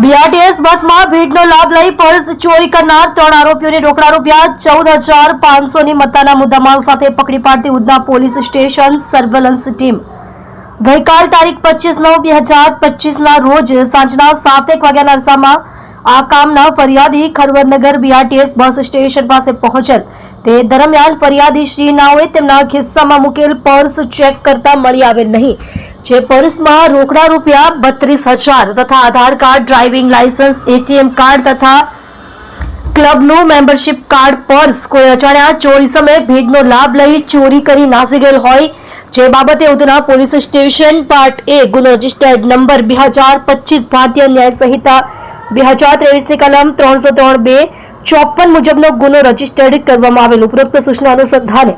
BRTS બસમાં ભીડનો લાભ લઈ પર્સ ચોરી કરનાર 3 આરોપીઓને રોકડા રૂપિયા 14,500 ની મત્તાના મુદ્દામાલ સાથે પકડી પાડતી Udhna police station surveillance team ગઈકાલ તારીખ 25/9/2025 ના રોજ સાંજના 7:01 વાગ્યાના અરસામાં આ કામના ફરિયાદી ખરવરનગર બીઆરટીએસ બસ સ્ટેશન પાસે પહોંચેલ તે દરમિયાન ફરિયાદી શ્રી નાઓએ તેમના ખિસ્સામાં મૂકેલ પર્સ ચેક કરતા મળી આવેલ નહીં, જે પર્સમાં રોકડા રૂપિયા 32,000 તથા Aadhaar card, driving licence, ATM card તથા ક્લબનું મેમ્બરશિપ કાર્ડ પર્સ કોઈ અજાણ્યા ચોરી સમયે ભીડનો લાભ લઈ ચોરી કરી નાસી ગયેલ હોય, જે બાબતે Udhna police station part A ગુનો રજિસ્ટર્ડ નંબર 2025 ભારતીય ન્યાય સંહિતા 2023 ની કલમ 303(2) 54 મુજબનો ગુનો રજીસ્ટર્ડ કરવામાં આવેલ. ઉપરોક્ત સૂચના અનુસંધાને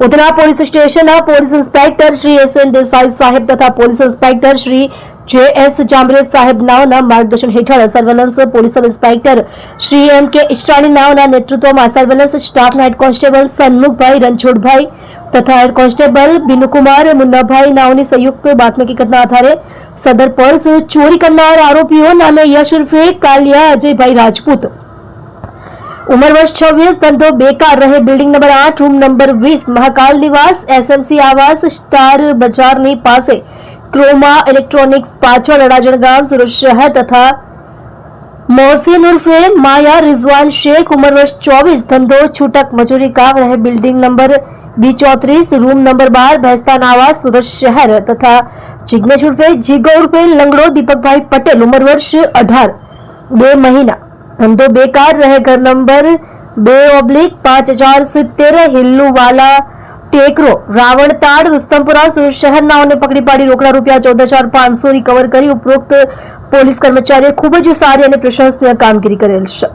ઉધના પોલીસ સ્ટેશનના police inspector Shri S.N. Desai સાહેબ તથા પોલીસ ઇન્સ્પેક્ટર શ્રી J.S. જાંબરે સાહેબ નાઓના માર્ગદર્શન હેઠળ surveillance police sub inspector Shri M.K. ઇસ્ટ્રાણી નાઓના નેતૃત્વમાં સર્વેલન્સ સ્ટાફના હેડ કોન્સ્ટેબલ સન્મુખભાઈ રણછોડભાઈ તથા હેડ કોન્સ્ટેબલ બિનુકુમાર મુન્નાભાઈ નાઓની સંયુક્ત બાતમી હકીકતના આધારે સદર પર્સ ચોરી કરનાર આરોપીઓ નામે યશ ઉર્ફે કાલિયા અજયભાઈ રાજપૂત, ઉંમર વર્ષ 26, ધંધો બેકાર, રહે building number 8, room number 20, Mahakal નિવાસ, SMC આવાસ, સ્ટાર બજારની પાસે, ક્રોમા ઇલેક્ટ્રોનિક્સ પાછળ, અડાજણ ગામ, સુરત શહેર તથા મોહસિન ઉર્ફે માયા રિઝવાન શેખ, ઉંમર વર્ષ 24, ધંધો છૂટક મજૂરી કામ, રહે building number B34, room number 12, Bhestan આવાસ, સુરત શહેર તથા જિગ્નેશ ઉર્ફે જીગો ઉર્ફે લંગડો દીપકભાઈ પટેલ, ઉંમર વર્ષ 18, 2 મહિના, ધંધો બેકાર, રહે ઘર નંબર 2/5070, હિલ્લુવાલા ટેકરો, રાવણતાડ, રુસ્તમપુરા, સુરત શહેરનાઓને પકડી પાડી રોકડા રૂપિયા 14,500 રિકવર કરી ઉપરોક્ત પોલીસ કર્મચારીએ ખૂબ જ સારી અને પ્રશંસનીય કામગીરી કરેલ છે.